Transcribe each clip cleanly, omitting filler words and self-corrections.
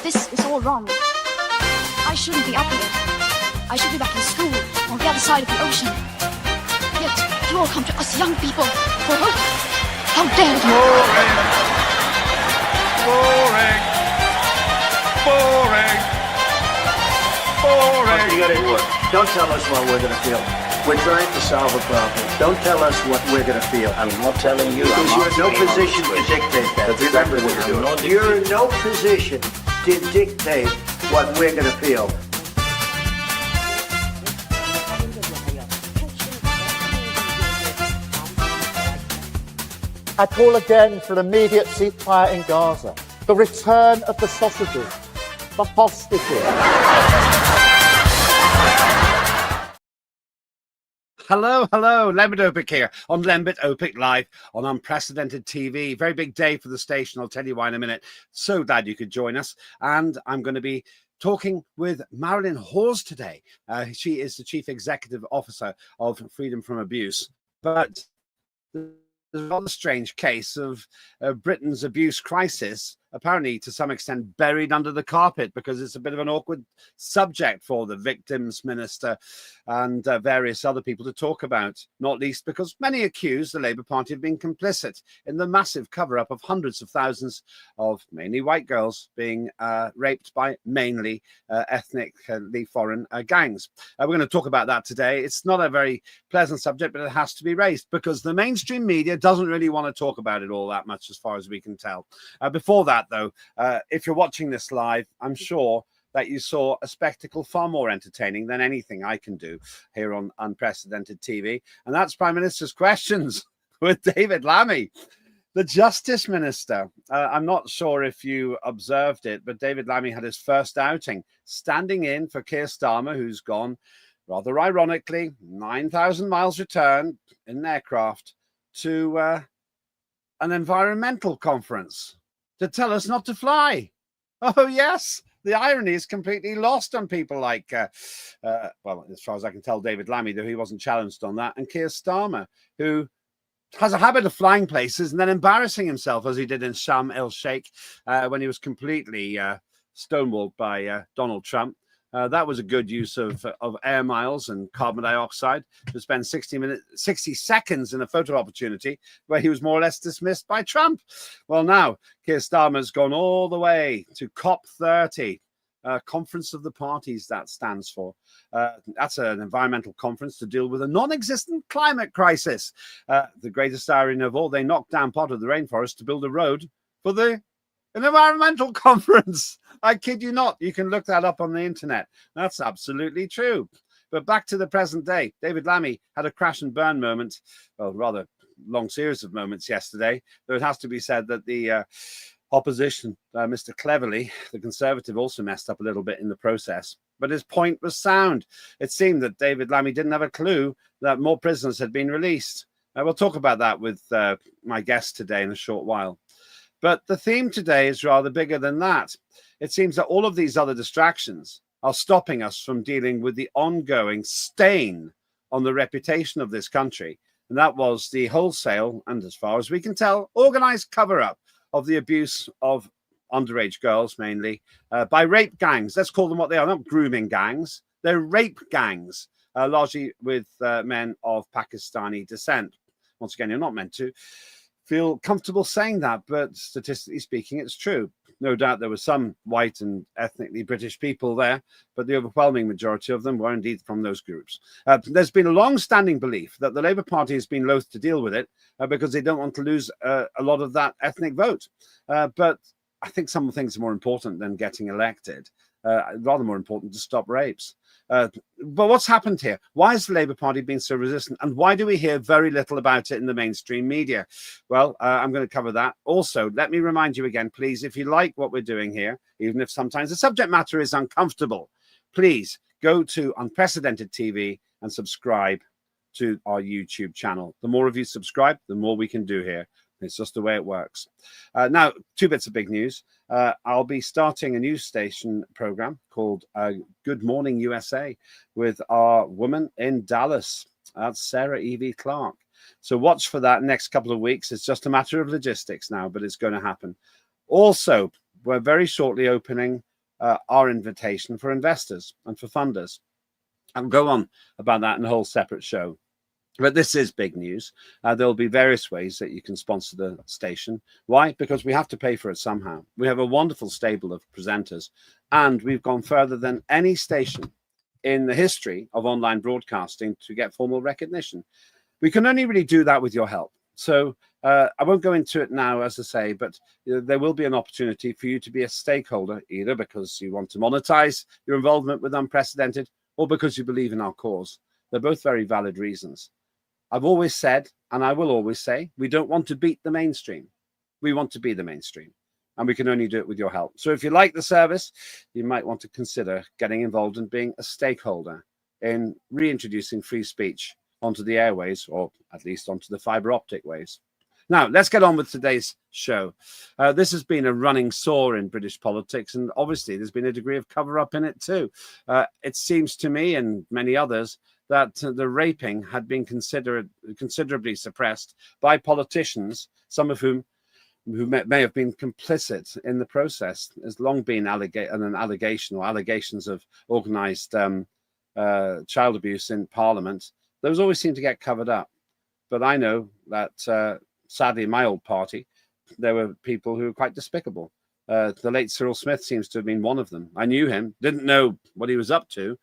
This is all wrong. I shouldn't be up here. I should be back in school on the other side of the ocean. Yet you all come to us young people for hope. How dare you! Boring. Boring. Boring. You got it work. Don't tell us what we're going to feel. We're trying to solve a problem. Don't tell us what we're going to feel. I'm not telling you. Because you're in no position to dictate that. That's exactly what you're doing. You're in no position to dictate what we're going to feel. I call again for an immediate ceasefire in Gaza, the return of the sausages, the hostages. Hello, Lembit Öpik here on Lembit Öpik Live on Unprecedented TV. Very big day for the station. I'll tell you why in a minute. So glad you could join us. And I'm going to be talking with Marilyn Hawes today. She is the Chief Executive Officer of Freedom from Abuse. But there's a rather strange case of Britain's abuse crisis, apparently to some extent buried under the carpet because it's a bit of an awkward subject for the victims minister and various other people to talk about, not least because many accuse the Labour Party of being complicit in the massive cover-up of hundreds of thousands of mainly white girls being raped by mainly ethnically foreign gangs. We're going to talk about that today. It's not a very pleasant subject, but it has to be raised because the mainstream media doesn't really want to talk about it all that much as far as we can tell. Before that, though, if you're watching this live, I'm sure that you saw a spectacle far more entertaining than anything I can do here on Unprecedented TV, and that's Prime Minister's Questions with David Lammy, the Justice Minister. I'm not sure if you observed it, but David Lammy had his first outing standing in for Keir Starmer, who's gone, rather ironically, 9,000 miles return in an aircraft to an environmental conference to tell us not to fly. Oh, yes. The irony is completely lost on people like, well, as far as I can tell, David Lammy, though he wasn't challenged on that, and Keir Starmer, who has a habit of flying places and then embarrassing himself, as he did in Sharm el-Sheikh when he was completely stonewalled by Donald Trump. That was a good use of air miles and carbon dioxide to spend 60 seconds in a photo opportunity where he was more or less dismissed by Trump. Well, now Keir Starmer's gone all the way to COP30, Conference of the Parties, that stands for. That's an environmental conference to deal with a non-existent climate crisis. The greatest irony of all, they knocked down part of the rainforest to build a road for an environmental conference. I kid you not. You can look that up on the internet. That's absolutely true. But back to the present day. David Lammy had a crash and burn moment, well, rather long series of moments yesterday. Though it has to be said that the opposition, Mr. Cleverly, the Conservative, also messed up a little bit in the process. But his point was sound. It seemed that David Lammy didn't have a clue that more prisoners had been released. We'll talk about that with my guest today in a short while. But the theme today is rather bigger than that. It seems that all of these other distractions are stopping us from dealing with the ongoing stain on the reputation of this country. And that was the wholesale, and as far as we can tell, organized cover-up of the abuse of underage girls, mainly, by rape gangs. Let's call them what they are, not grooming gangs. They're rape gangs, largely with men of Pakistani descent. Once again, you're not meant to feel comfortable saying that, but statistically speaking, it's true. No doubt there were some white and ethnically British people there, but the overwhelming majority of them were indeed from those groups. There's been a long-standing belief that the Labour Party has been loath to deal with it because they don't want to lose a lot of that ethnic vote. But I think some things are more important than getting elected. Rather more important to stop rapes. But what's happened here? Why has the Labour Party been so resistant? And why do we hear very little about it in the mainstream media? Well, I'm going to cover that. Also, let me remind you again, please, if you like what we're doing here, even if sometimes the subject matter is uncomfortable, please go to Unprecedented TV and subscribe to our YouTube channel. The more of you subscribe, the more we can do here. It's just the way it works. Now, two bits of big news. I'll be starting a news station program called Good Morning USA with our woman in Dallas. That's Sarah Evie Clark. So watch for that next couple of weeks. It's just a matter of logistics now, but it's going to happen. Also, we're very shortly opening our invitation for investors and for funders. I'll go on about that in a whole separate show. But this is big news. There'll be various ways that you can sponsor the station. Why? Because we have to pay for it somehow. We have a wonderful stable of presenters, and we've gone further than any station in the history of online broadcasting to get formal recognition. We can only really do that with your help. So I won't go into it now, as I say, but there will be an opportunity for you to be a stakeholder, either because you want to monetize your involvement with Unprecedented or because you believe in our cause. They're both very valid reasons. I've always said, and I will always say, we don't want to beat the mainstream. We want to be the mainstream, and we can only do it with your help. So if you like the service, you might want to consider getting involved in being a stakeholder in reintroducing free speech onto the airways, or at least onto the fiber optic ways. Now, let's get on with today's show. This has been a running sore in British politics, and obviously there's been a degree of cover-up in it too. It seems to me and many others that the raping had been considerably suppressed by politicians, some of whom who may have been complicit in the process. There's long been an allegation or allegations of organised child abuse in Parliament. Those always seem to get covered up. But I know that, sadly, in my old party, there were people who were quite despicable. The late Cyril Smith seems to have been one of them. I knew him, didn't know what he was up to.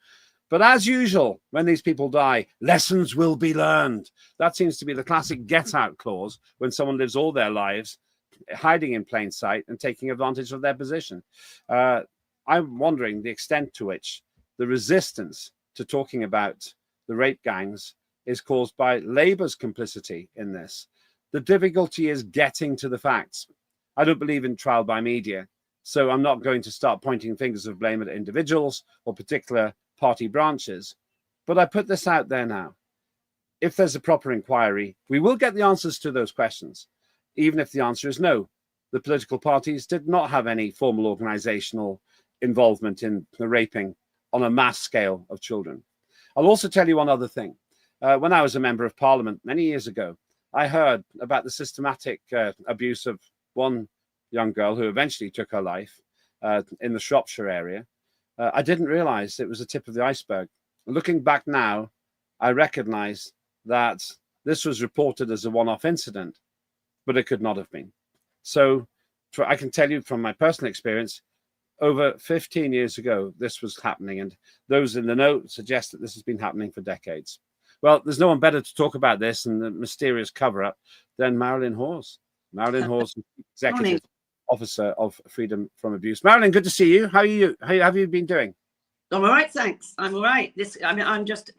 But as usual, when these people die, lessons will be learned. That seems to be the classic get-out clause when someone lives all their lives hiding in plain sight and taking advantage of their position. I'm wondering the extent to which the resistance to talking about the rape gangs is caused by Labour's complicity in this. The difficulty is getting to the facts. I don't believe in trial by media, so I'm not going to start pointing fingers of blame at individuals or particular party branches. But I put this out there now. If there's a proper inquiry, we will get the answers to those questions, even if the answer is no. The political parties did not have any formal organisational involvement in the raping on a mass scale of children. I'll also tell you one other thing. When I was a member of Parliament many years ago, I heard about the systematic abuse of one young girl who eventually took her life in the Shropshire area. I didn't realise it was the tip of the iceberg. Looking back now, I recognise that this was reported as a one-off incident, but it could not have been. So I can tell you from my personal experience, over 15 years ago, this was happening, and those in the know suggest that this has been happening for decades. Well, there's no one better to talk about this and the mysterious cover-up than Marilyn Hawes. Marilyn Hawes, Executive Officer of Freedom from Abuse. Marilyn, good to see you. How are you? How have you been doing? I'm all right, thanks. I'm all right. I'm just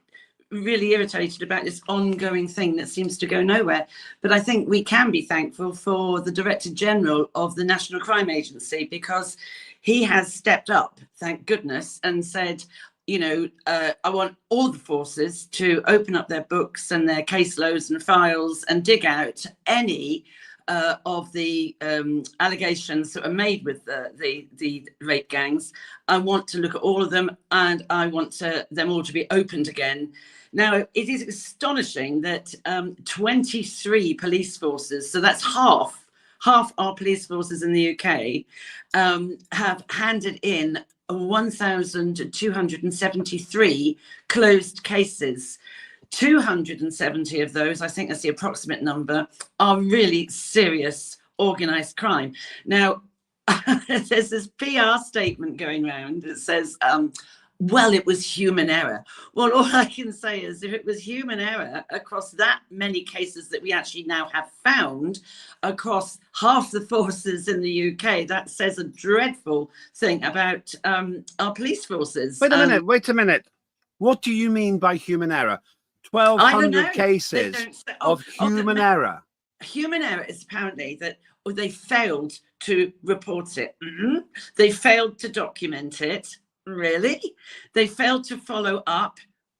really irritated about this ongoing thing that seems to go nowhere. But I think we can be thankful for the Director General of the National Crime Agency, because he has stepped up, thank goodness, and said, you know, I want all the forces to open up their books and their caseloads and files and dig out any of the allegations that are made with the rape gangs. I want to look at all of them, and I want them all to be opened again. Now, it is astonishing that 23 police forces, so that's half our police forces in the UK, have handed in 1,273 closed cases. 270 of those, I think that's the approximate number, are really serious organised crime. Now, there's this PR statement going around that says, well, it was human error. Well, all I can say is if it was human error across that many cases that we actually now have found across half the forces in the UK, that says a dreadful thing about our police forces. Wait a minute. What do you mean by human error? 1,200 cases of human error. Human error is apparently that they failed to report it. They failed to document it. Really? They failed to follow up.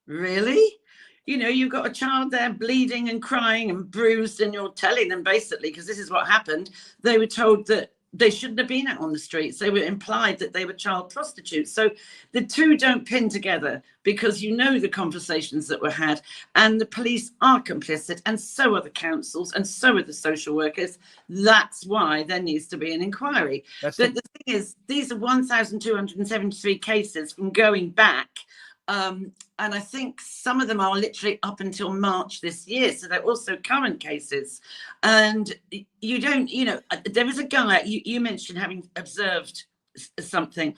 Really? You know, you've got a child there bleeding and crying and bruised, and you're telling them basically, because this is what happened. They were told that they shouldn't have been out on the streets. They were implied that they were child prostitutes. So the two don't pin together, because you know the conversations that were had, and the police are complicit, and so are the councils, and so are the social workers. That's why there needs to be an inquiry. But the thing is, these are 1,273 cases from going back. And I think some of them are literally up until March this year. So they're also current cases. And you don't, you know, there was a guy, you mentioned having observed something.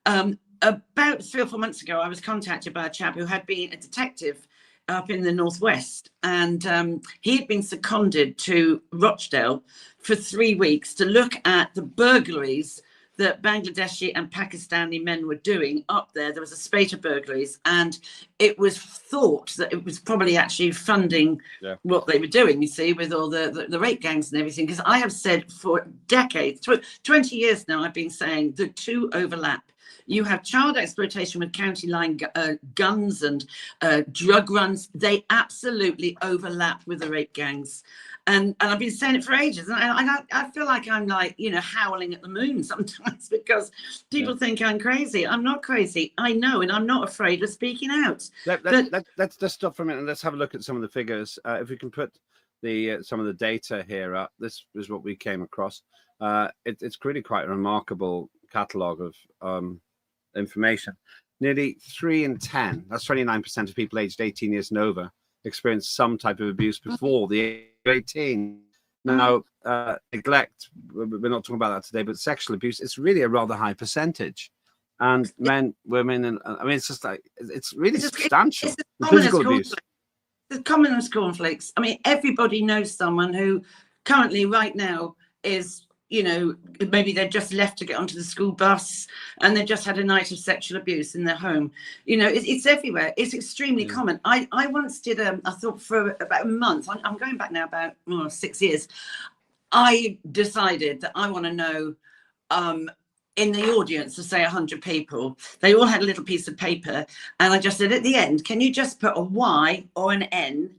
About 3 or 4 months ago, I was contacted by a chap who had been a detective up in the northwest. And he had been seconded to Rochdale for 3 weeks to look at the burglaries that Bangladeshi and Pakistani men were doing up there. There was a spate of burglaries, and it was thought that it was probably actually funding what they were doing, you see, with all the rape gangs and everything. Because I have said for decades, 20 years now, I've been saying the two overlap. You have child exploitation with county line guns and drug runs. They absolutely overlap with the rape gangs. And I've been saying it for ages. And I feel like I'm like, you know, howling at the moon sometimes, because people think I'm crazy. I'm not crazy. I know, and I'm not afraid of speaking out. Let's just stop for a minute and let's have a look at some of the figures. If we can put some of the data here up, this is what we came across. It's really quite a remarkable catalogue of information. Nearly 3 in 10, that's 29% of people aged 18 years and over, experienced some type of abuse before the age of 18. Now, neglect, we're not talking about that today, but sexual abuse, it's really a rather high percentage. And men, women, and I mean, it's just like, it's really substantial. Physical abuse. It's common as cornflakes. I mean, everybody knows someone who currently right now is, you know, maybe they're just left to get onto the school bus and they've just had a night of sexual abuse in their home. You know, it's everywhere. It's extremely common. I once did, I thought for about a month, I'm going back now about 6 years. I decided that I want to know, in the audience of say 100 people, they all had a little piece of paper. And I just said at the end, can you just put a Y or an N?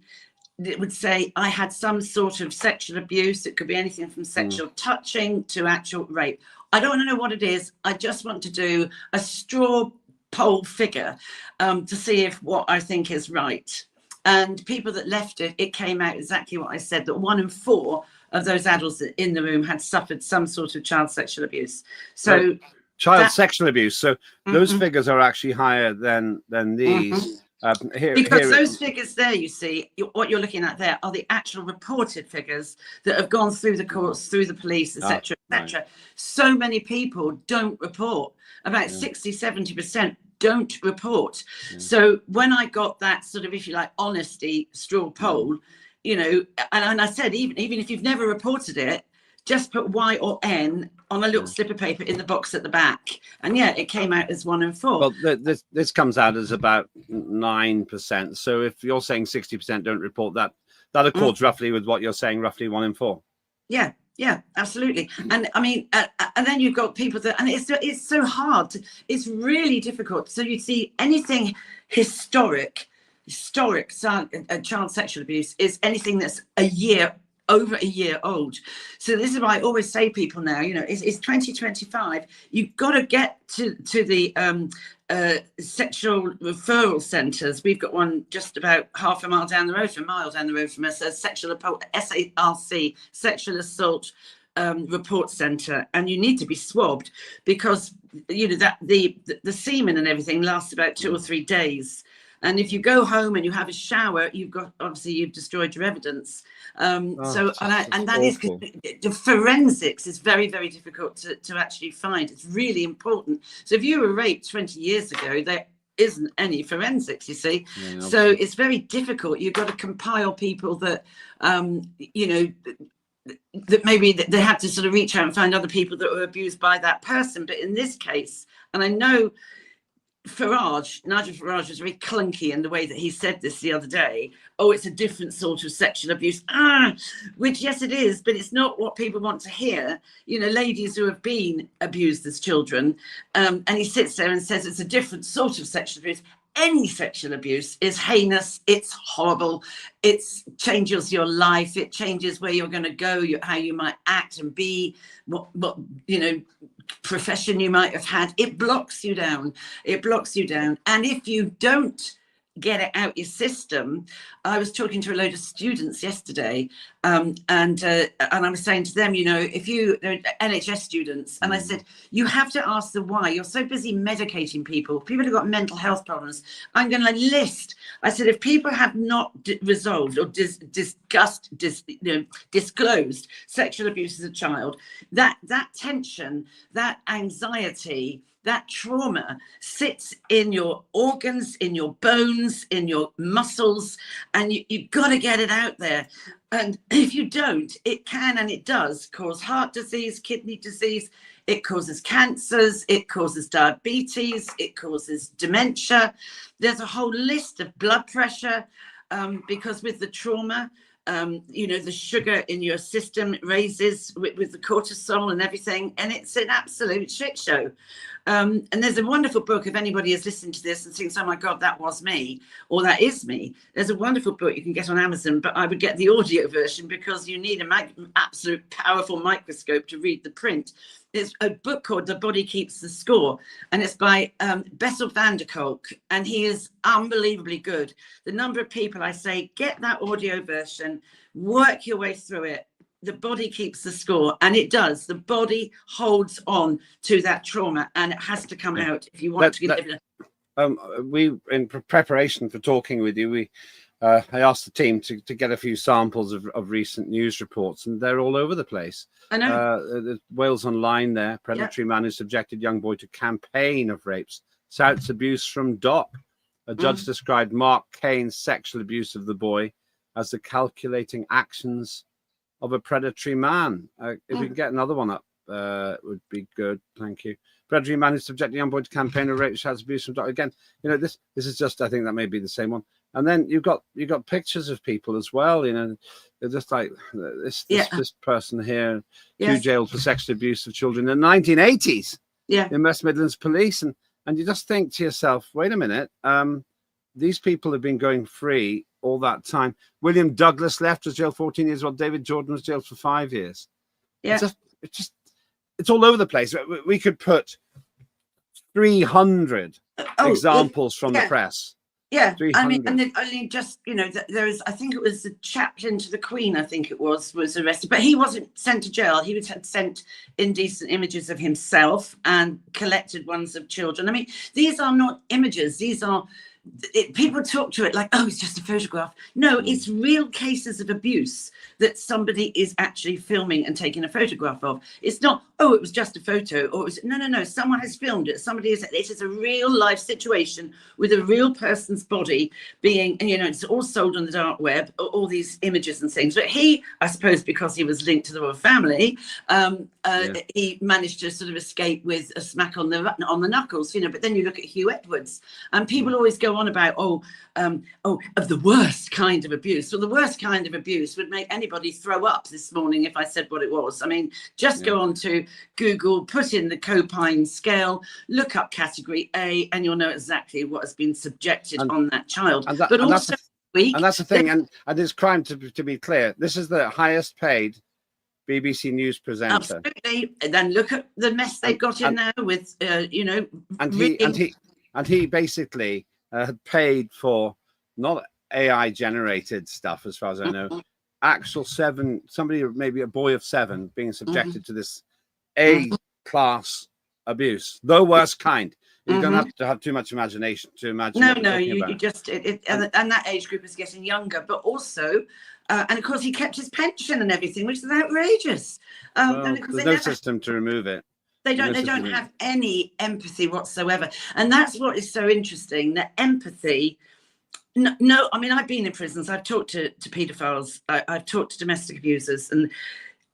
It would say I had some sort of sexual abuse. It could be anything from sexual touching to actual rape. I don't want to know what it is. I just want to do a straw poll figure to see if what I think is right. And people that left it, it came out exactly what I said, that 1 in 4 of those adults in the room had suffered some sort of child sexual abuse. So child sexual abuse. So those figures are actually higher than these. Because those figures there, you see, what you're looking at there are the actual reported figures that have gone through the courts, through the police, etc., etc. Right. So many people don't report. About 60-70% don't report. So when I got that sort of, if you like, honesty straw poll, you know, and I said, even if you've never reported it, just put Y or N on a little slip of paper in the box at the back. And it came out as 1 in 4. Well, this comes out as about 9%. So if you're saying 60% don't report that, that accords roughly with what you're saying, roughly 1 in 4. Yeah, absolutely. And I mean, and then you've got people that, and it's so hard. It's really difficult. So you see anything historic child sexual abuse is anything that's over a year old. So this is why I always say people now, you know, it's 2025. You've got to get to the sexual referral centres. We've got one just about half a mile down the road from us, a SARC, Sexual Assault Report Centre, and you need to be swabbed because, you know, that the semen and everything lasts about 2 or 3 days. And if you go home and you have a shower, you've destroyed your evidence. And that is the forensics is very, very difficult to actually find. It's really important. So if you were raped 20 years ago, there isn't any forensics, you see. So it's very difficult. You've got to compile people that, you know, that maybe they had to sort of reach out and find other people that were abused by that person. But in this case, and I know Nigel Farage was very clunky in the way that he said this the other day. Oh, it's a different sort of sexual abuse. Which, yes, it is, but it's not what people want to hear. You know, ladies who have been abused as children, and he sits there and says it's a different sort of sexual abuse. any sexual abuse is heinous. It's horrible. It changes your life. It changes where you're going to go, how you might act and be, what profession you might have had. It blocks you down. It blocks you down. And if you don't get it out your system, I was talking to a load of students yesterday, and I was saying to them, they're NHS students, and I said, you have to ask them why. You're so busy medicating people who've got mental health problems. I'm going to list. I said, if people have not resolved or disclosed sexual abuse as a child, that tension, that anxiety, that trauma sits in your organs, in your bones, in your muscles, and you've got to get it out there. And if you don't, it can and it does cause heart disease, kidney disease, it causes cancers, it causes diabetes, it causes dementia. There's a whole list of blood pressure, because with the trauma, the sugar in your system raises with the cortisol and everything, and it's an absolute shit show. And there's a wonderful book, if anybody is listening to this and thinks, oh my God, that was me, or that is me. There's a wonderful book you can get on Amazon, but I would get the audio version because you need an absolute powerful microscope to read the print. It's a book called The Body Keeps the Score, and it's by Bessel van der Kolk, and he is unbelievably good. The number of people I say, get that audio version, work your way through it. The body keeps the score, and it does. The body holds on to that trauma, and it has to come out if you want to get it. We, in preparation for talking with you, I asked the team to get a few samples of recent news reports, and they're all over the place. I know. Wales Online there, predatory man who subjected young boy to campaign of rapes, shouts abuse from Doc. A judge described Mark Kane's sexual abuse of the boy as the calculating actions of a predatory man. If we can get another one up, it would be good. Thank you. Predatory man who subjected a young boy to campaign of rape, shouts abuse from Doc. Again, this is just, I think that may be the same one. And then you've got pictures of people as well. They're just like this person here, who jailed for sexual abuse of children in the 1980s. Yeah, in West Midlands Police, and you just think to yourself, wait a minute, these people have been going free all that time. William Douglas left, was jailed 14 years, while David Jordan was jailed for 5 years. Yeah, it's all over the place. We could put 300 examples from the press. Yeah, 300. I mean, and only just, there is, I think it was the chaplain to the Queen, I think it was arrested, but he wasn't sent to jail. He had sent indecent images of himself and collected ones of children. I mean, these are not images. These are, people talk to it like, oh, it's just a photograph. No, it's real cases of abuse that somebody is actually filming and taking a photograph of. It's not, oh, it was just a photo, or it was, no, someone has filmed it. it is a real life situation with a real person's body being, and it's all sold on the dark web, all these images and things. But he, I suppose because he was linked to the royal family, he managed to sort of escape with a smack on the knuckles, but then you look at Hugh Edwards, and people always go on about, of the worst kind of abuse. Well, the worst kind of abuse would make anybody throw up this morning if I said what it was. I mean, just go on to Google, put in the Copine scale, look up category A, and you'll know exactly what has been subjected on that child. And that's the thing. And it's crime, to be clear. This is the highest paid BBC News presenter. Absolutely. And then look at the mess they've got in there with, And he basically had paid for not AI generated stuff, as far as I know, actual somebody, maybe a boy of 7, being subjected to this A-class abuse, the worst kind. You don't have to have too much imagination to imagine. No, you just, and that age group is getting younger, but also, and of course he kept his pension and everything, which is outrageous. There's no system to remove it. They don't have any empathy whatsoever. And that's what is so interesting, that empathy. No, I mean, I've been in prisons. I've talked to paedophiles. I've talked to domestic abusers, and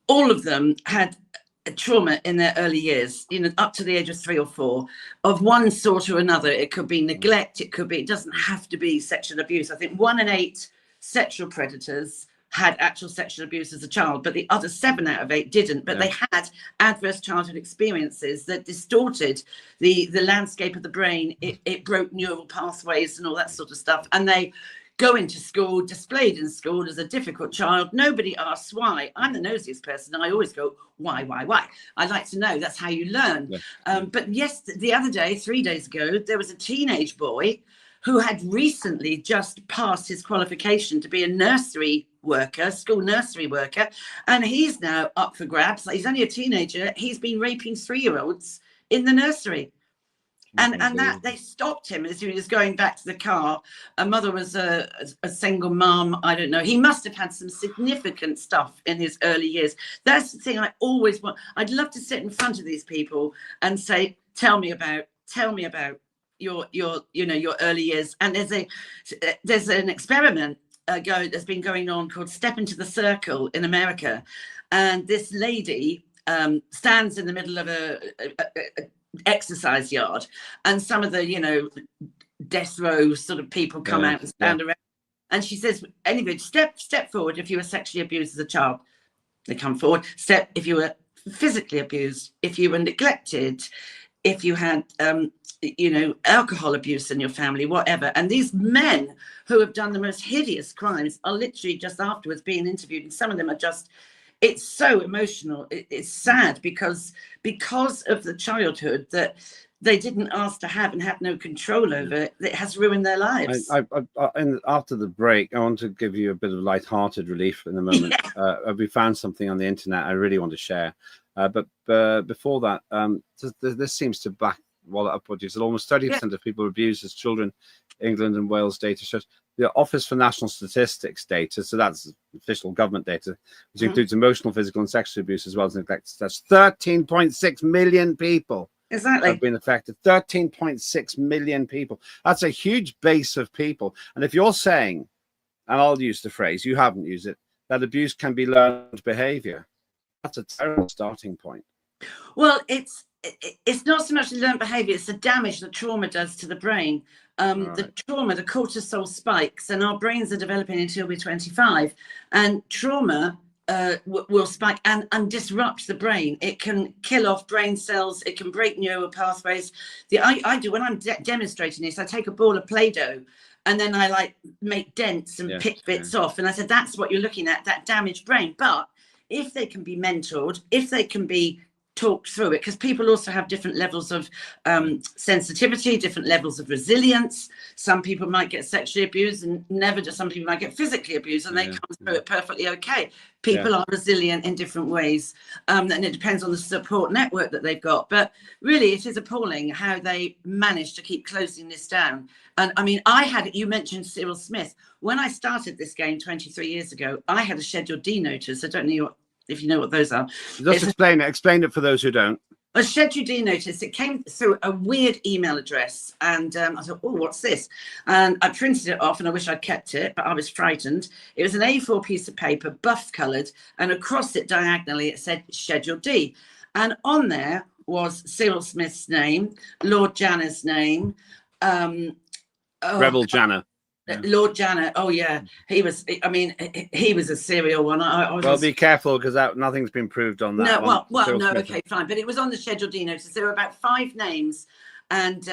all of them had a trauma in their early years, up to the age of 3 or 4, of one sort or another. It could be neglect. It doesn't have to be sexual abuse. I think 1 in 8 sexual predators had actual sexual abuse as a child, but the other 7 out of 8 didn't. But they had adverse childhood experiences that distorted the landscape of the brain. It broke neural pathways and all that sort of stuff. And they go into school, displayed in school as a difficult child. Nobody asks why. I'm the nosiest person. I always go, why? I'd like to know. That's how you learn. But yes, the other day, 3 days ago, there was a teenage boy who had recently just passed his qualification to be a nursery worker, school nursery worker, and he's now up for grabs. He's only a teenager. He's been raping 3-year-olds in the nursery. And that they stopped him as he was going back to the car. A mother was a single mom. I don't know. He must have had some significant stuff in his early years. That's the thing I always want. I'd love to sit in front of these people and say, tell me about your early years. And there's an experiment that's been going on called Step Into the Circle in America. And this lady stands in the middle of a exercise yard, and some of the death row sort of people come out and stand around, and she says, anybody step forward if you were sexually abused as a child. They come forward. Step if you were physically abused, if you were neglected, if you had alcohol abuse in your family, whatever. And these men who have done the most hideous crimes are literally just afterwards being interviewed, and some of them are just, it's so emotional. It's sad because of the childhood that they didn't ask to have and have no control over. It has ruined their lives. And after the break, I want to give you a bit of light-hearted relief in a moment. We found something on the internet I really want to share. But before that, this seems to back up what you said. Almost 30% of people abused as children. England and Wales data shows. The Office for National Statistics data, so that's official government data, which includes emotional, physical, and sexual abuse as well as neglect. That's 13.6 million people have been affected. 13.6 million people. That's a huge base of people. And if you're saying, and I'll use the phrase, you haven't used it, that abuse can be learned behavior, that's a terrible starting point. Well, it's not so much the learned behavior, it's the damage that trauma does to the brain. The trauma, the cortisol spikes, and our brains are developing until we're 25. And trauma will spike and disrupt the brain. It can kill off brain cells. It can break neural pathways. I do, when I'm demonstrating this, I take a ball of Play-Doh and then I make dents and pick bits off. And I said, that's what you're looking at, that damaged brain. But if they can be mentored, if they can be talked through it, because people also have different levels of sensitivity, different levels of resilience. Some people might get sexually abused and never do. Some people might get physically abused and they come through it perfectly okay. People are resilient in different ways, and it depends on the support network that they've got. But really, it is appalling how they managed to keep closing this down. And I mean, you mentioned Cyril Smith. When I started this game 23 years ago, I had a Schedule D notice. I don't know if you know what those are. Just explain it for those who don't. A Schedule D notice. It came through a weird email address, and I thought, oh, what's this? And I printed it off, and I wish I'd kept it, but I was frightened. It was an A4 piece of paper, buff coloured, and across it diagonally it said Schedule D, and on there was Cyril Smith's name, Lord Janner's name, Rebel Janner. Lord Janner, he was a serial one. Well, be careful, because nothing's been proved on that. Okay, fine, but it was on the Schedule D notice. There were about 5 names, and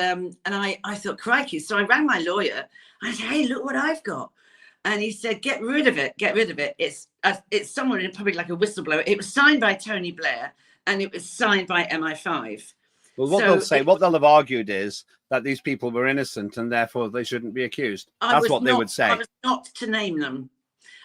I thought, crikey. So I rang my lawyer. I said, hey, look what I've got. And he said, get rid of it. It's someone in public, like a whistleblower. It was signed by Tony Blair, and it was signed by MI5. Well, what they'll have argued is that these people were innocent and therefore they shouldn't be accused. That's what they would say. I was not to name them.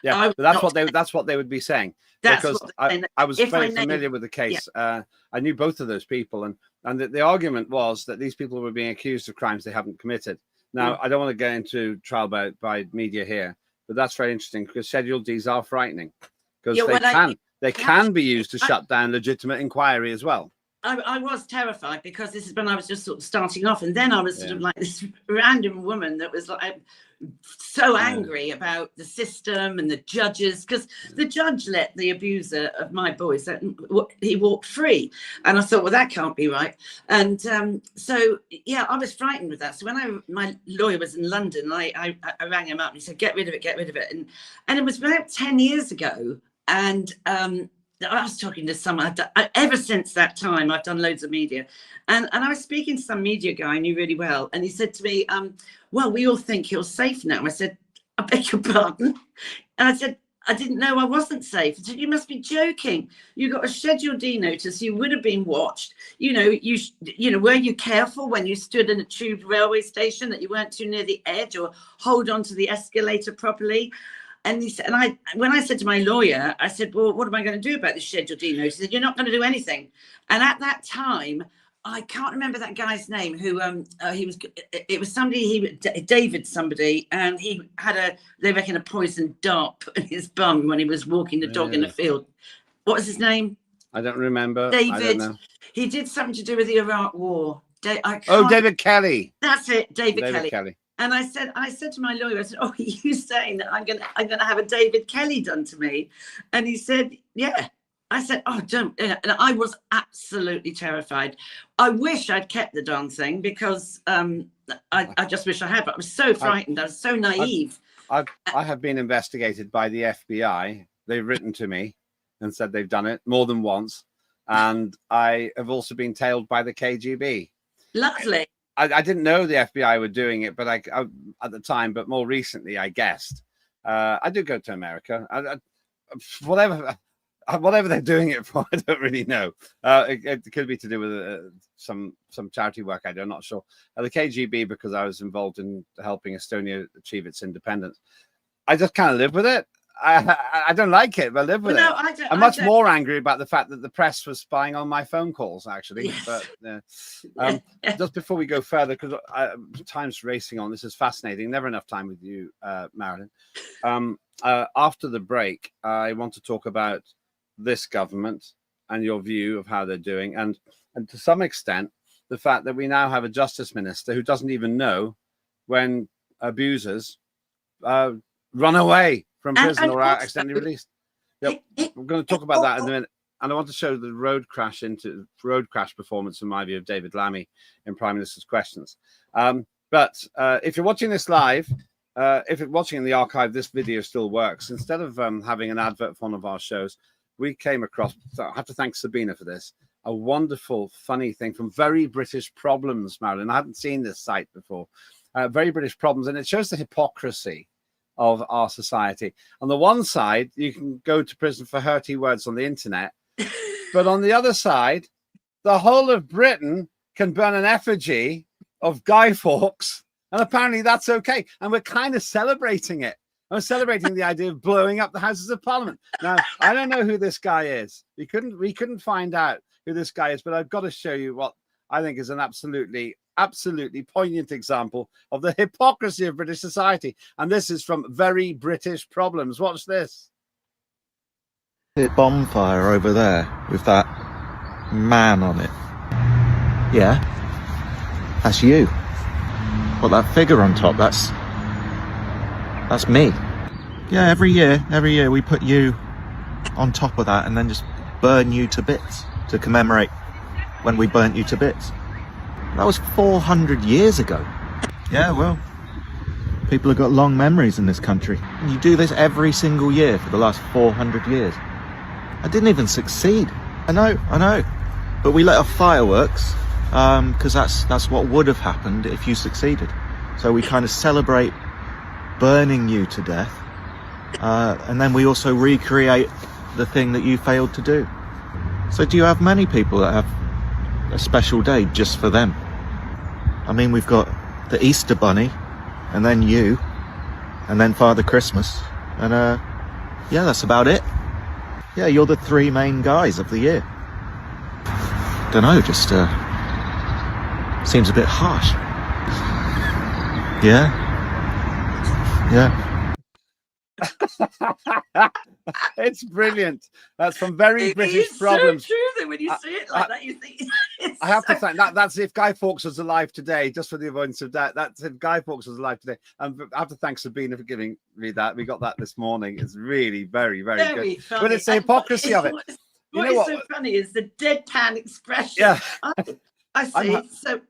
Yeah, but that's what they would be saying. Because I was very familiar with the case. I knew both of those people, and the argument was that these people were being accused of crimes they haven't committed. Now, I don't want to get into trial by media here, but that's very interesting, because Schedule Ds are frightening, because they can be used to shut down legitimate inquiry as well. I was terrified because this is when I was just sort of starting off, and then I was sort of like this random woman that was like so angry about the system and the judges, because the judge let the abuser of my boys, he walked free, and I thought, well, that can't be right. And so yeah, I was frightened with that. So when my lawyer was in London, I rang him up and he said, get rid of it, and it was about 10 years ago, and I was talking to someone. Ever since that time, I've done loads of media, and I was speaking to some media guy I knew really well, and he said to me, well, we all think you're safe now. I said, I beg your pardon? And I said, I didn't know I wasn't safe. He said, you must be joking. You got a Schedule D notice. You would have been watched. You know, were you careful when you stood in a tube railway station that you weren't too near the edge, or hold on to the escalator properly? And he said, when I said to my lawyer, I said, well, what am I going to do about this Schedule D notice? He said, you're not going to do anything. And at that time, I can't remember that guy's name, who it was somebody, David somebody, and he had they reckon a poisoned dart in his bum when he was walking the dog in the field. What was his name? I don't remember. David. I don't know. He did something to do with the Iraq War. David Kelly. That's it, David Kelly. And I said to my lawyer, I said, oh, are you saying that I'm gonna have a David Kelly done to me? And he said, yeah. I said, oh, don't. And I was absolutely terrified. I wish I'd kept the darn thing, because I just wish I had, but I was so frightened. I was so naive. I have been investigated by the FBI. They've written to me and said they've done it more than once. And I have also been tailed by the KGB. Lovely. I didn't know the FBI were doing it, but I at the time, but more recently, I guessed. I do go to America. Whatever they're doing it for, I don't really know. It could be to do with some charity work. I'm not sure. The KGB, because I was involved in helping Estonia achieve its independence. I just kind of live with it. I don't like it, but I live with it. I'm much more angry about the fact that the press was spying on my phone calls, actually. Yes. But just before we go further, because time's racing on, this is fascinating. Never enough time with you, Marilyn. After the break, I want to talk about this government and your view of how they're doing, and to some extent the fact that we now have a justice minister who doesn't even know when abusers run away from prison or are accidentally released. Yep. We're going to talk about that in a minute, and I want to show the road crash performance, in my view, of David Lammy in Prime Minister's Questions. But if you're watching this live, if you're watching in the archive, this video still works. Instead of having an advert for one of our shows, we came across, so I have to thank Sabina for this, a wonderful, funny thing from Very British Problems, Marilyn. I hadn't seen this site before. Very British Problems, and it shows the hypocrisy of our society. On the one side, you can go to prison for hurty words on the internet, but on the other side, the whole of Britain can burn an effigy of Guy Fawkes, and apparently that's okay. And we're kind of celebrating it. I'm celebrating the idea of blowing up the Houses of Parliament. Now, I don't know who this guy is. We couldn't find out who this guy is, but I've got to show you what I think is an absolutely poignant example of the hypocrisy of British society. And this is from Very British Problems. Watch this. The bonfire over there with that man on it. Yeah, that's you. Well, that figure on top, that's me. Yeah, every year we put you on top of that and then just burn you to bits to commemorate when we burnt you to bits. That was 400 years ago. Yeah, well, people have got long memories in this country. And you do this every single year for the last 400 years. I didn't even succeed. I know. But we let off fireworks because that's what would have happened if you succeeded. So we kind of celebrate burning you to death, and then we also recreate the thing that you failed to do. So do you have many people that have a special day just for them? I mean, we've got the Easter Bunny, and then you, and then Father Christmas, and yeah, that's about it. Yeah, you're the three main guys of the year. Don't know, just seems a bit harsh. Yeah. It's brilliant. That's from Very British It's Problems. so true that when you see it like that, you think it's I have to so- thank that's if Guy Fawkes was alive today, just for the avoidance of doubt. That's if Guy Fawkes was alive today. And I have to thank Sabina for giving me that. We got that this morning. It's really very, very very good. funny. But it's the And hypocrisy of it. What know is what? so funny is the deadpan expression. Yeah. I see. So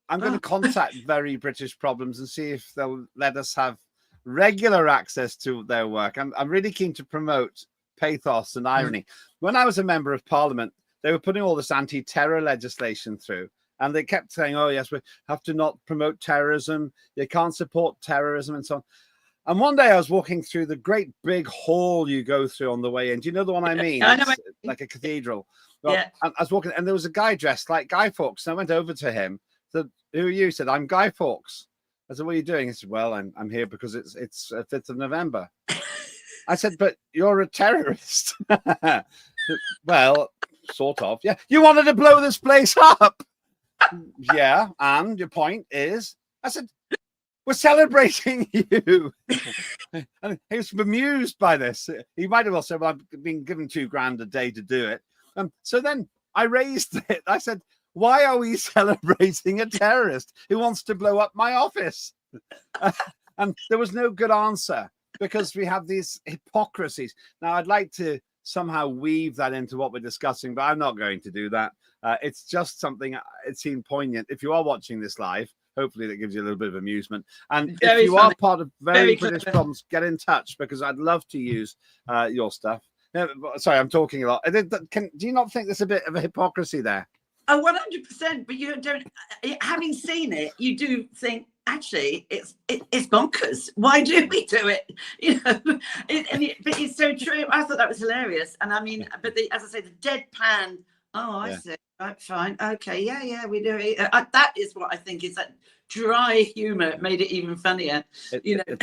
I'm going to contact Very British Problems and see if they'll let us have regular access to their work. I'm really keen to promote pathos and irony. When I was a member of Parliament, they were putting all this anti-terror legislation through, and they kept saying, "Oh yes, we have to not promote terrorism. You can't support terrorism," and so on. And one day I was walking through the great big hall you go through on the way in. Do you know the one I mean? I know It's like a cathedral. Well, Yeah. I was walking, and there was a guy dressed like Guy Fawkes. And I went over to him. Said, "Who are you?" He said, "I'm Guy Fawkes." I said, "What are you doing?" He said, "Well, I'm here because it's 5th of November." I said, "But you're a terrorist." Well, sort of. Yeah. You wanted to blow this place up. Yeah. And your point is, I said, "We're celebrating you." And he was bemused by this. He might have well said, "Well, I've been given $2,000 a day to do it." So then I raised it. I said, "Why are we celebrating a terrorist who wants to blow up my office?" And there was no good answer because we have these hypocrisies. Now, I'd like to somehow weave that into what we're discussing, but I'm not going to do that. It's just something, it seemed poignant. If you are watching this live, hopefully that gives you a little bit of amusement. And Very if you funny. are part of Very British clever. Problems, get in touch because I'd love to use your stuff. Sorry, I'm talking a lot. Do you not think there's a bit of a hypocrisy there? Oh, 100%. But you don't. Having seen it, you do think actually it's bonkers. Why do we do it? You know, but it's so true. I thought that was hilarious. And I mean, but as I say, the deadpan. Oh, I see. Right, fine. Okay. Yeah. We do it. That is what I think is that dry humour made it even funnier. You know,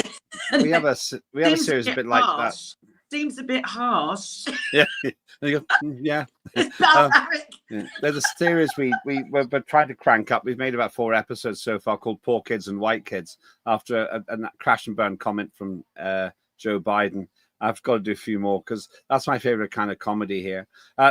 we have a series a bit like that. Seems a bit harsh. Yeah. You go, yeah. It's barbaric. Yeah. There's a series we're trying to crank up. We've made about 4 episodes so far called Poor Kids and White Kids after a crash and burn comment from Joe Biden. I've got to do a few more because that's my favorite kind of comedy here.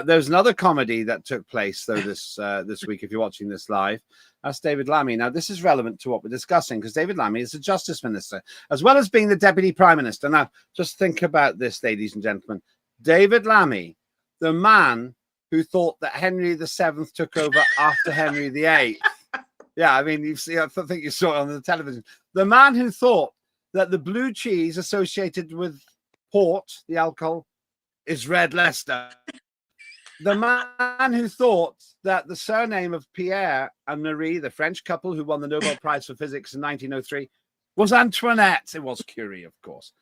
There's another comedy that took place though this week. If you're watching this live, that's David Lammy. Now this is relevant to what we're discussing because David Lammy is the Justice Minister as well as being the Deputy Prime Minister. Now just think about this, ladies and gentlemen. David Lammy, the man who thought that Henry VII took over after Henry VIII. Yeah, I mean, I think you saw it on the television. The man who thought that the blue cheese associated with port, the alcohol, is Red Leicester. The man who thought that the surname of Pierre and Marie, the French couple who won the Nobel Prize for Physics in 1903, was Antoinette. It was Curie, of course.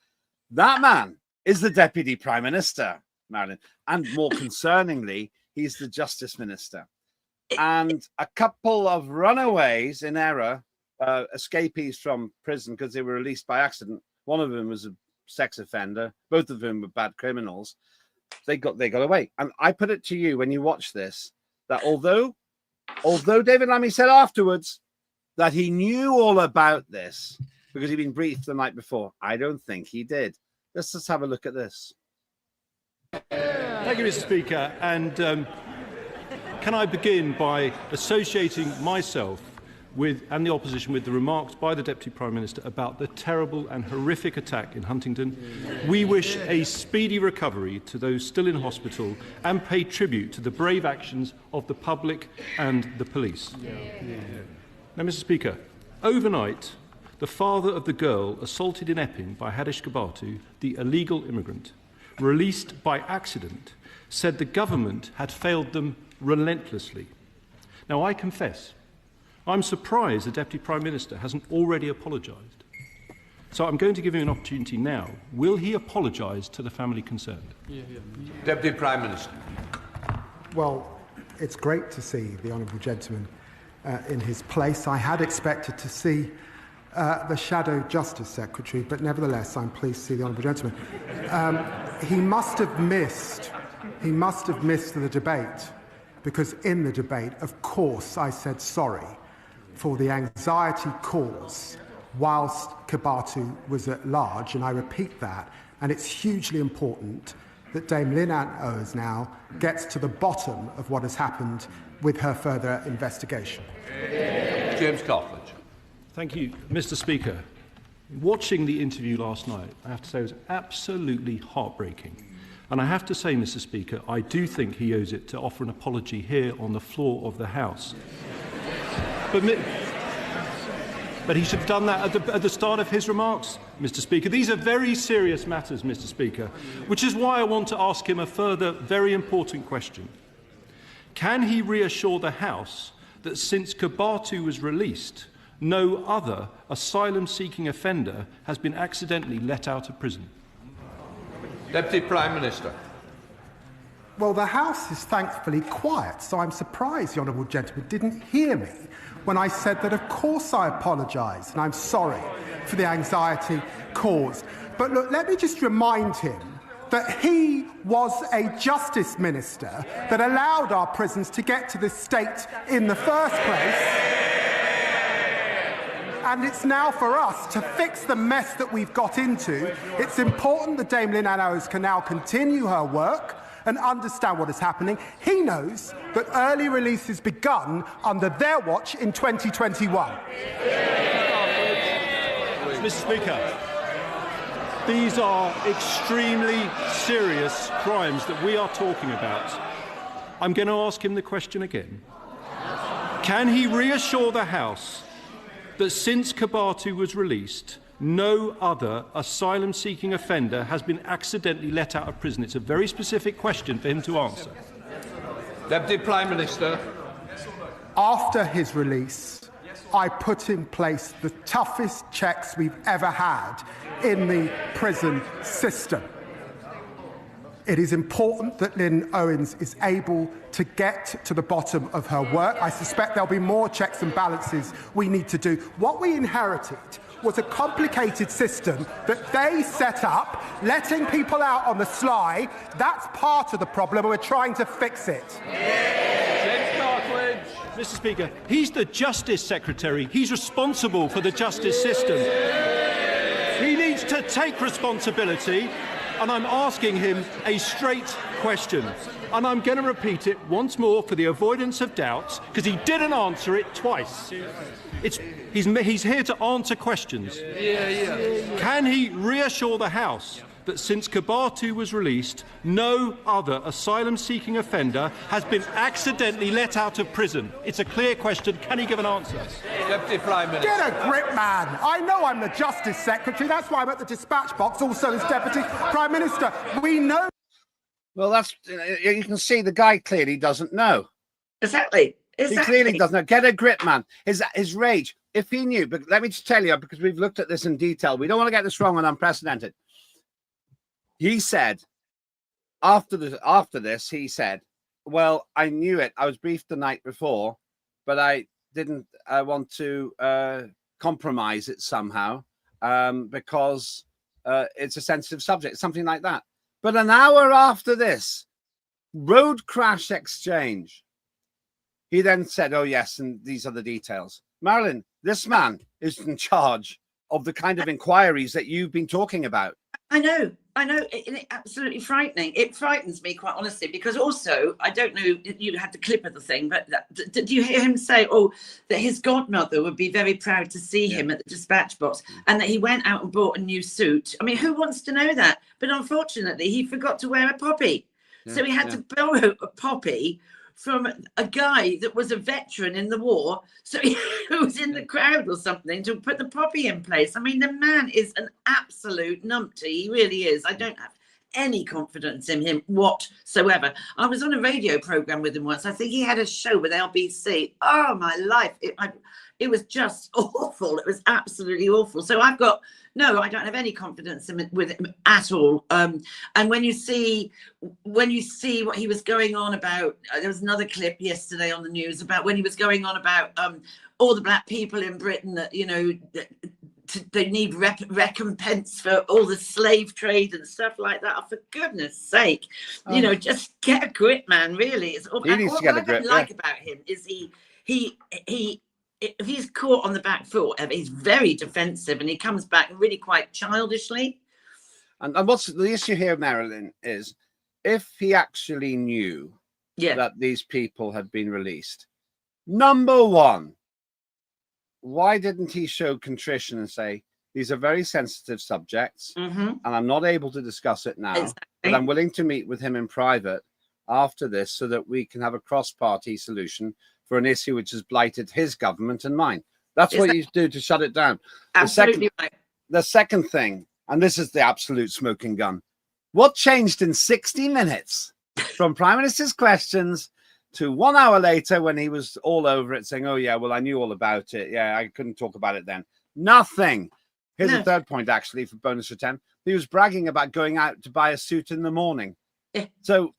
That man is the Deputy Prime Minister, Marilyn. And more concerningly, he's the Justice Minister. And a couple of runaways in error, escapees from prison because they were released by accident. One of them was a sex offender. Both of them were bad criminals. They got away. And I put it to you when you watch this that although David Lammy said afterwards that he knew all about this because he'd been briefed the night before, I don't think he did. Let's just have a look at this. Thank you, Mr. Speaker. And can I begin by associating myself and the opposition with the remarks by the Deputy Prime Minister about the terrible and horrific attack in Huntingdon. We wish a speedy recovery to those still in hospital and pay tribute to the brave actions of the public and the police. Now, Mr. Speaker, overnight, the father of the girl assaulted in Epping by Hadish Gabatu, the illegal immigrant, released by accident, said the government had failed them relentlessly. Now, I confess, I'm surprised the Deputy Prime Minister hasn't already apologised. So I'm going to give him an opportunity now. Will he apologise to the family concerned? Deputy Prime Minister. Well, it's great to see the honourable gentleman in his place. I had expected to see the Shadow Justice Secretary, but nevertheless, I'm pleased to see the honourable gentleman. He must have missed the debate, because in the debate, of course, I said sorry for the anxiety caused whilst Kabatu was at large, and I repeat that, and it's hugely important that Dame Lynn Hawes now gets to the bottom of what has happened with her further investigation. James Cartledge. Thank you, Mr. Speaker. Watching the interview last night, I have to say it was absolutely heartbreaking. And I have to say, Mr. Speaker, I do think he owes it to offer an apology here on the floor of the House. But he should have done that at the start of his remarks, Mr. Speaker. These are very serious matters, Mr. Speaker, which is why I want to ask him a further very important question. Can he reassure the House that since Kabatu was released, no other asylum-seeking offender has been accidentally let out of prison? Deputy Prime Minister. Well, the House is thankfully quiet, so I'm surprised the honourable gentleman didn't hear me when I said that of course I apologise and I'm sorry for the anxiety caused. But look, let me just remind him that he was a justice minister that allowed our prisons to get to this state in the first place. And it's now for us to fix the mess that we've got into. It's important that Dame Lynn Hawes can now continue her work and understand what is happening. He knows that early release has begun under their watch in 2021. Mr. Speaker, these are extremely serious crimes that we are talking about. I'm going to ask him the question again. Can he reassure the House that since Kabatu was released, no other asylum-seeking offender has been accidentally let out of prison? It's a very specific question for him to answer. Deputy Prime Minister. After his release, I put in place the toughest checks we've ever had in the prison system. It is important that Lynn Owens is able to get to the bottom of her work. I suspect there'll be more checks and balances we need to do. What we inherited was a complicated system that they set up, letting people out on the sly. That's part of the problem, and we're trying to fix it. Mr. Speaker, he's the Justice Secretary. He's responsible for the justice system. He needs to take responsibility, and I'm asking him a straight question. And I'm going to repeat it once more for the avoidance of doubts, because he didn't answer it twice. He's here to answer questions. Can he reassure the House that since Kabatu was released, no other asylum-seeking offender has been accidentally let out of prison? It's a clear question. Can he give an answer? Deputy Prime Minister. Get a grip, man. I know I'm the Justice Secretary. That's why I'm at the dispatch box, also as Deputy Prime Minister. We know. Well, that's, you can see the guy clearly doesn't know. Exactly. He clearly doesn't know. Get a grip, man. His rage. If he knew, but let me just tell you, because we've looked at this in detail, we don't want to get this wrong and unprecedented. He said, after this, he said, well, I knew it. I was briefed the night before, but I didn't want to compromise it somehow because it's a sensitive subject, something like that. But an hour after this, road crash exchange, he then said, oh, yes, and these are the details. Marilyn, this man is in charge of the kind of inquiries that you've been talking about. I know. It's absolutely frightening. It frightens me, quite honestly, because also, I don't know, you had the clip of the thing, but did you hear him say, that his godmother would be very proud to see him at the dispatch box, and that he went out and bought a new suit? I mean, who wants to know that? But unfortunately, he forgot to wear a poppy. So he had to borrow a poppy from a guy that was a veteran in the war, so he was in the crowd or something, to put the poppy in place. I mean, the man is an absolute numpty. He really is. I don't have any confidence in him whatsoever. I was on a radio program with him once. I think he had a show with LBC. Oh, my life. It was just awful. It was absolutely awful. So I don't have any confidence with him at all. And when you see what he was going on about, there was another clip yesterday on the news about when he was going on about all the black people in Britain that, they need recompense for all the slave trade and stuff like that. Oh, for goodness sake, just get a grip, man. Really, it's awful. He needs to get a grip. What I like about him is he if he's caught on the back foot, he's very defensive, and he comes back really quite childishly. And what's the issue here, Marilyn, is if he actually knew that these people had been released, number one, why didn't he show contrition and say, these are very sensitive subjects, and I'm not able to discuss it now, but I'm willing to meet with him in private after this so that we can have a cross-party solution for an issue which has blighted his government and mine. That's what you do to shut it down. Absolutely right. The second thing, and this is the absolute smoking gun, what changed in 60 minutes from Prime Minister's questions to 1 hour later when he was all over it saying, oh, yeah, well, I knew all about it. Yeah, I couldn't talk about it then. Nothing. Here's the third point, actually, for bonus for 10. He was bragging about going out to buy a suit in the morning. Yeah. So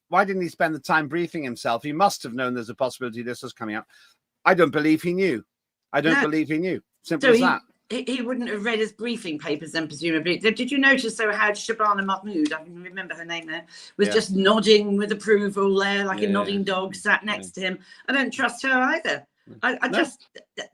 why didn't he spend the time briefing himself? He must have known there's a possibility this was coming up. I don't believe he knew. I don't believe he knew. Simple as that. He wouldn't have read his briefing papers then, presumably. Did you notice, though, how Shabana Mahmood, I can remember her name there, was just nodding with approval there, like a nodding dog sat next to him? I don't trust her either.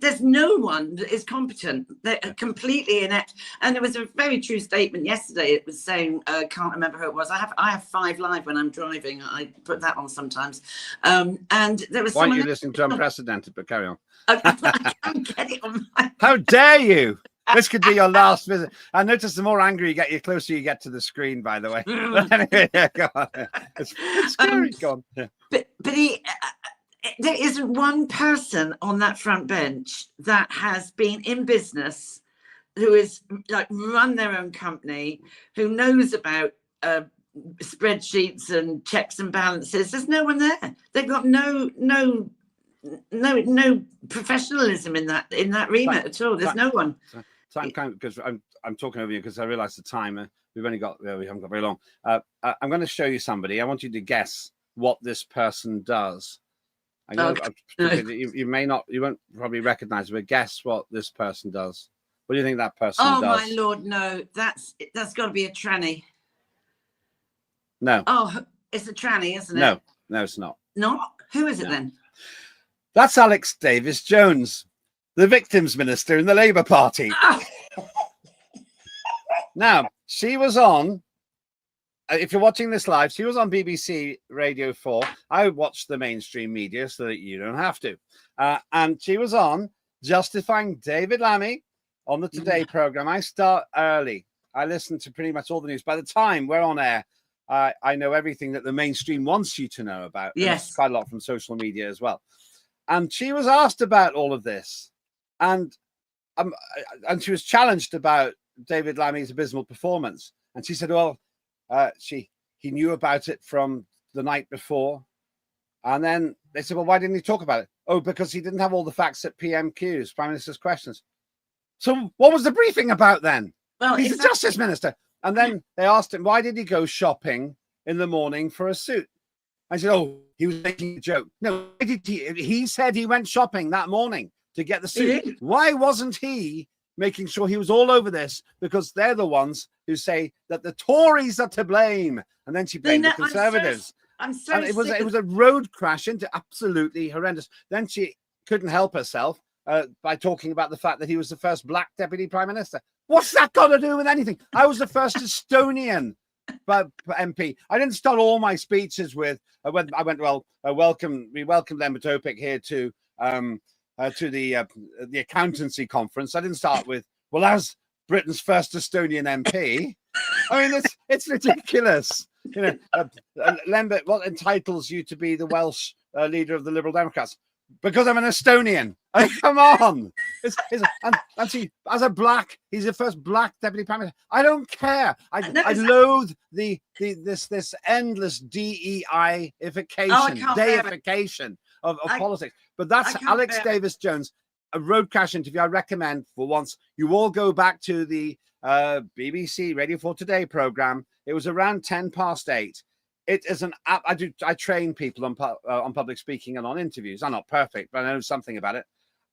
There's no one that is competent. They're completely inept. And there was a very true statement yesterday. It was saying, can't remember who it was. I have 5 Live when I'm driving. I put that on sometimes. And there was. Why aren't you listening to Unprecedented? But carry on. I can't get it on my. How dare you? This could be your last visit. I notice the more angry you get, the closer you get to the screen, by the way. Anyway, go on. It's scary. Go on. Yeah. But there isn't one person on that front bench that has been in business, who is like run their own company, who knows about spreadsheets and checks and balances. There's no one there. They've got no professionalism in that remit at all. There's no one. So I'm kind of, because I'm talking over you because I realize the time. We haven't got very long. I'm going to show you somebody. I want you to guess what this person does. I know you won't probably recognize it, but guess what this person does. What do you think that person does? Oh my Lord, no, that's got to be a tranny. No. Oh, it's a tranny, isn't it? No, it's not. Not? Who is it then? That's Alex Davies-Jones, the victims minister in the Labour Party. Now, she was on, if you're watching this live, she was on BBC Radio 4. I watched the mainstream media so that you don't have to. And she was on justifying David Lammy on the Today programme. I start early. I listen to pretty much all the news. By the time we're on air, I know everything that the mainstream wants you to know about. Yes. Quite a lot from social media as well. And she was asked about all of this. And she was challenged about David Lammy's abysmal performance. And she said, well, he knew about it from the night before. And then they said, well, why didn't he talk about it? Oh, because he didn't have all the facts at PMQs, Prime Minister's questions. So what was the briefing about then? Well, he's the Justice Minister. And then they asked him, why did he go shopping in the morning for a suit? I said, oh, he was making a joke. No, he said he went shopping that morning to get the suit. Why wasn't he making sure he was all over this? Because they're the ones who say that the Tories are to blame. And then she blamed the Conservatives. I'm so and it was a road crash into absolutely horrendous. Then she couldn't help herself by talking about the fact that he was the first black deputy prime minister. What's that got to do with anything? I was the first Estonian MP. I didn't start all my speeches with we welcome Lembit Öpik here to the accountancy conference. I didn't start with, well, as Britain's first Estonian MP. I mean, it's ridiculous. You know, Lembit, what entitles you to be the Welsh leader of the Liberal Democrats? Because I'm an Estonian. I mean, come on. And see, as a black, he's the first black deputy prime minister. I don't care. I loathe this endless deification of politics. But that's Alex Davies-Jones, a road crash interview. I recommend for once you all go back to the BBC Radio 4 Today programme. It was around 8:10. It is an app. I train people on public speaking and on interviews. I'm not perfect, but I know something about it.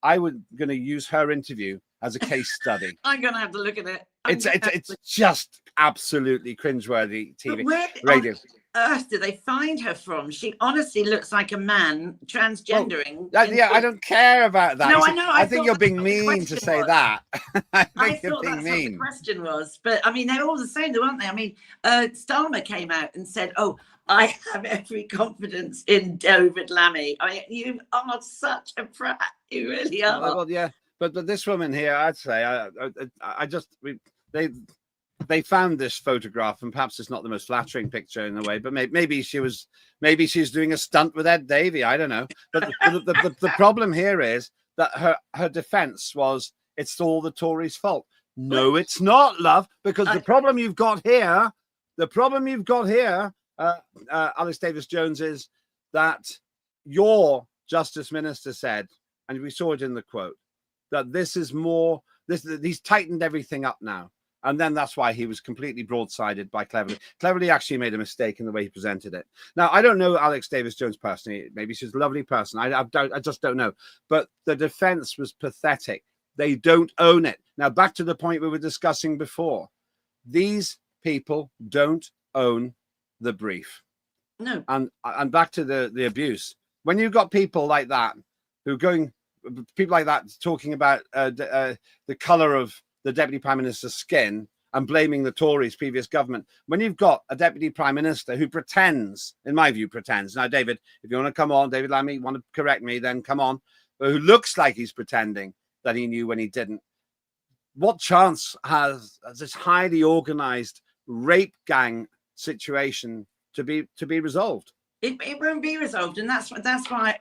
I was going to use her interview as a case study. I'm going to have to look at it. It's just absolutely cringeworthy TV radio. earth did they find her from? She honestly looks like a man transgendering. Yeah, I don't care about that. No, You I see, know. I think you're that's being what the mean to question say was. that. I I think you're thought being that's what the mean. question was. But I mean, they're all the same, though, aren't they? I mean, Starmer came out and said, "Oh, I have every confidence in David Lammy." I mean, you are such a prat. You really are. Well, yeah, but this woman here, I'd say, they found this photograph, and perhaps it's not the most flattering picture in a way, but maybe she's doing a stunt with Ed Davey. I don't know. But the problem here is that her defense was it's all the Tories' fault. No, it's not, love, because the problem you've got here, Alex Davis-Jones, is that your Justice Minister said, and we saw it in the quote, that he's tightened everything up now. And then that's why he was completely broadsided by Cleverly. Cleverly actually made a mistake in the way he presented it. Now, I don't know Alex Davis-Jones personally. Maybe she's a lovely person. I just don't know. But the defense was pathetic. They don't own it. Now, back to the point we were discussing before. These people don't own the brief. No. And back to the abuse. When you've got people like that talking about the colour of the Deputy Prime Minister's skin and blaming the Tories' previous government, when you've got a Deputy Prime Minister who pretends, in my view, now, David, if you want to come on, David Lammy, want to correct me, then come on, but who looks like he's pretending that he knew when he didn't. What chance has this highly organised rape gang situation to be resolved? It won't be resolved, and that's why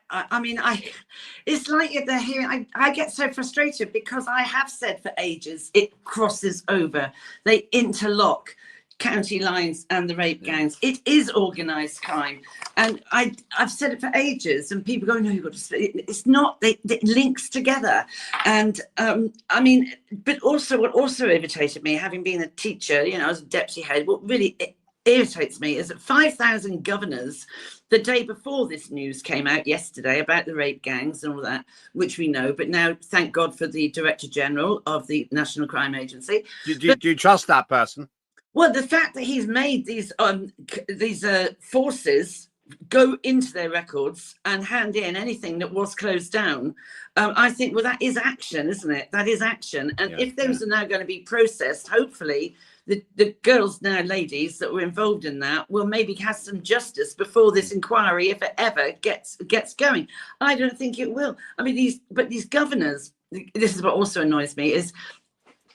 it's like they're hearing. I get so frustrated because I have said for ages it crosses over. They interlock county lines and the rape gangs. It is organised crime, and I've said it for ages, and people go, "No, you've got to." It's not. It links together, and but also what also irritated me, having been a teacher, as a deputy head, what really irritates me is that 5,000 governors the day before this news came out yesterday about the rape gangs and all that, which we know, but now thank God for the Director General of the National Crime Agency. Do you trust that person? Well, the fact that he's made these forces go into their records and hand in anything that was closed down, I think, well, that is action, isn't it? That is action. And if those are now going to be processed, hopefully the girls, now ladies, that were involved in that will maybe have some justice before this inquiry, if it ever gets going. I don't think it will. I mean, these governors, this is what also annoys me, is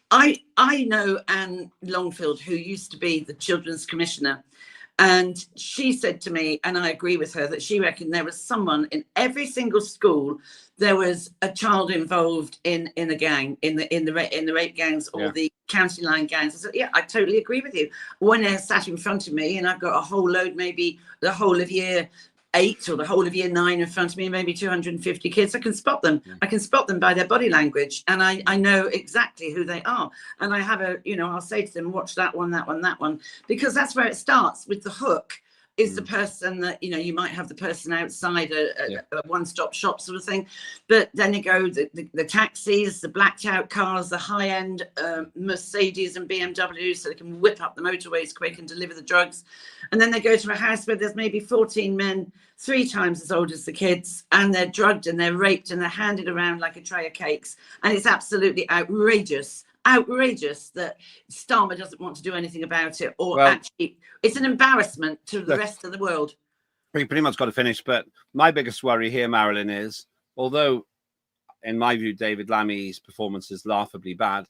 I know Anne Longfield, who used to be the Children's Commissioner, and she said to me, and I agree with her, that she reckoned there was someone in every single school. There was a child involved in a gang, in the rape gangs or the county line gangs. I said, yeah, I totally agree with you. When they're sat in front of me and I've got a whole load, maybe the whole of year 8 or the whole of year 9 in front of me, maybe 250 kids, I can spot them. I can spot them by their body language, and I know exactly who they are. And I have I'll say to them, watch that one, because that's where it starts with the hook. Is the person that, you might have the person outside a one-stop shop sort of thing. But then you go the taxis, the blacked out cars, the high-end Mercedes and BMWs, so they can whip up the motorways quick and deliver the drugs. And then they go to a house where there's maybe 14 men, 3 times as old as the kids, and they're drugged and they're raped and they're handed around like a tray of cakes. And it's absolutely outrageous that Starmer doesn't want to do anything about it, or actually it's an embarrassment to the rest of the world. We pretty much got to finish, but my biggest worry here, Marilyn, is although in my view David Lammy's performance is laughably bad,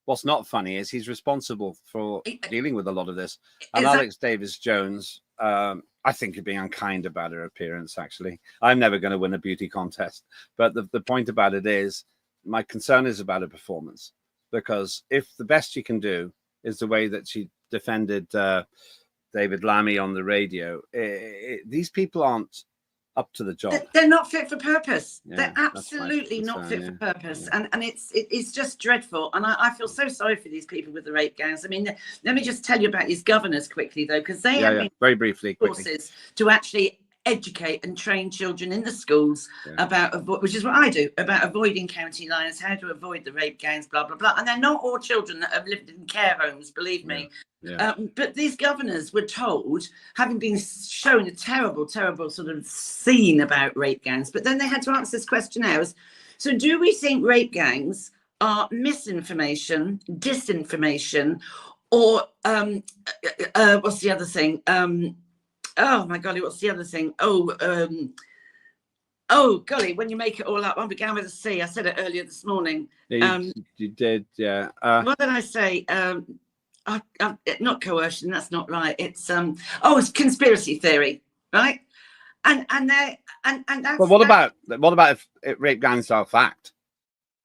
what's not funny is he's responsible for dealing with a lot of this. And Alex Davis-Jones, I think you're being unkind about her appearance, actually. I'm never going to win a beauty contest, but the point about it is my concern is about her performance. Because if the best she can do is the way that she defended David Lammy on the radio, these people aren't up to the job. They're not fit for purpose. They're absolutely not fit for purpose. And it's just dreadful. And I feel so sorry for these people with the rape gangs. I mean, let me just tell you about these governors quickly, though, because they have been very briefly forces to actually educate and train children in the schools about, which is what I do, about avoiding county lines, how to avoid the rape gangs, blah, blah, blah. And they're not all children that have lived in care homes, believe me. But these governors were told, having been shown a terrible, terrible sort of scene about rape gangs, but then they had to answer this question now. So do we think rape gangs are misinformation, disinformation, or what's the other thing? Oh my golly, what's the other thing? Oh golly, when you make it all up, one began with a C. I said it earlier this morning. You did, yeah. What did I say? Not coercion. That's not right. It's it's conspiracy theory, right? And that's. But what about if rape gangs are fact?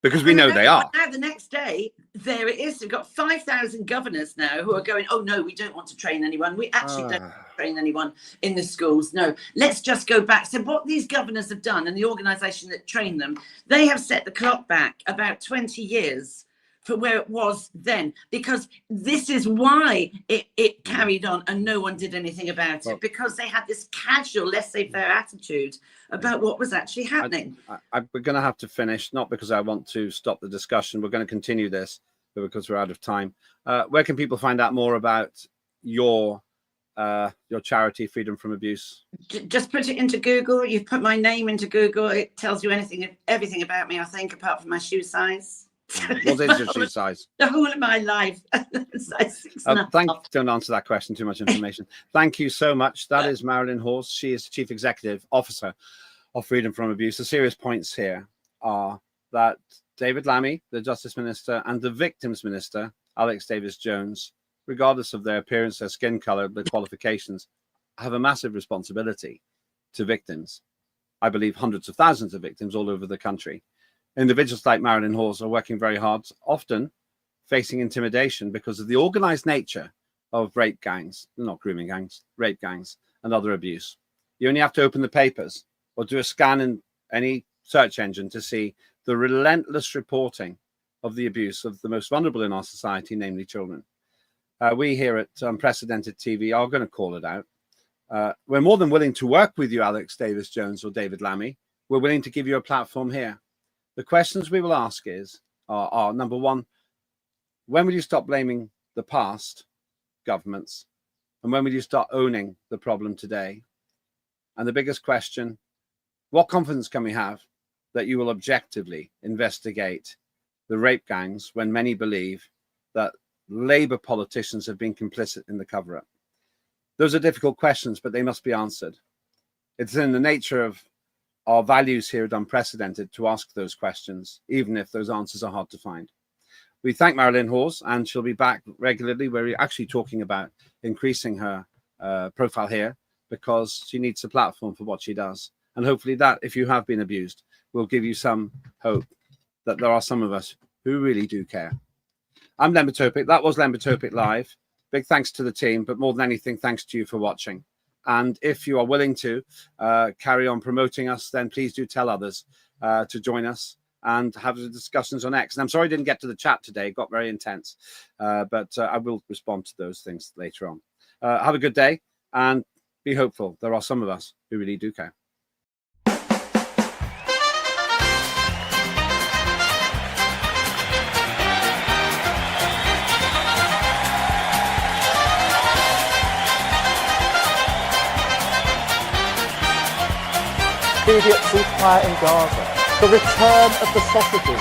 Because we know they are. Now the next day, there it is. We've got 5,000 governors now who are going, oh no, we don't want to train anyone. We actually don't want to train anyone in the schools. No, let's just go back. So what these governors have done, and the organisation that trained them, they have set the clock back about 20 years for where it was then, because this is why it carried on and no one did anything about it, because they had this casual, laissez-faire attitude about what was actually happening. We're going to have to finish, not because I want to stop the discussion. We're going to continue this, but because we're out of time. Where can people find out more about your charity, Freedom from Abuse? Just put it into Google. You put my name into Google. It tells you everything about me, I think, apart from my shoe size. What is your shoe size? The whole of my life. Don't answer that question. Too much information. Thank you so much. That is Marilyn Hawes. She is the Chief Executive Officer of Freedom from Abuse. The serious points here are that David Lammy, the Justice Minister, and the Victims Minister, Alex Davis-Jones, regardless of their appearance, their skin colour, their qualifications, have a massive responsibility to victims. I believe hundreds of thousands of victims all over the country. Individuals like Marilyn Hawes are working very hard, often facing intimidation because of the organized nature of rape gangs, not grooming gangs, rape gangs, and other abuse. You only have to open the papers or do a scan in any search engine to see the relentless reporting of the abuse of the most vulnerable in our society, namely children. We here at Unprecedented TV are going to call it out. We're more than willing to work with you, Alex Davis-Jones or David Lammy. We're willing to give you a platform here. The questions we will ask are number one, when will you stop blaming the past governments? And when will you start owning the problem today? And the biggest question, what confidence can we have that you will objectively investigate the rape gangs when many believe that Labour politicians have been complicit in the cover-up? Those are difficult questions, but they must be answered. It's in the nature of our values here at Unprecedented to ask those questions, even if those answers are hard to find. We thank Marilyn Hawes, and she'll be back regularly. We're actually talking about increasing her profile here because she needs a platform for what she does. And hopefully that, if you have been abused, will give you some hope that there are some of us who really do care. I'm Lembit Öpik. That was Lembit Öpik Live. Big thanks to the team, but more than anything, thanks to you for watching. And if you are willing to carry on promoting us, then please do tell others to join us and have the discussions on X. And I'm sorry I didn't get to the chat today. It got very intense. But I will respond to those things later on. Have a good day and be hopeful. There are some of us who really do care. Immediate ceasefire in Gaza, the return of the sausages.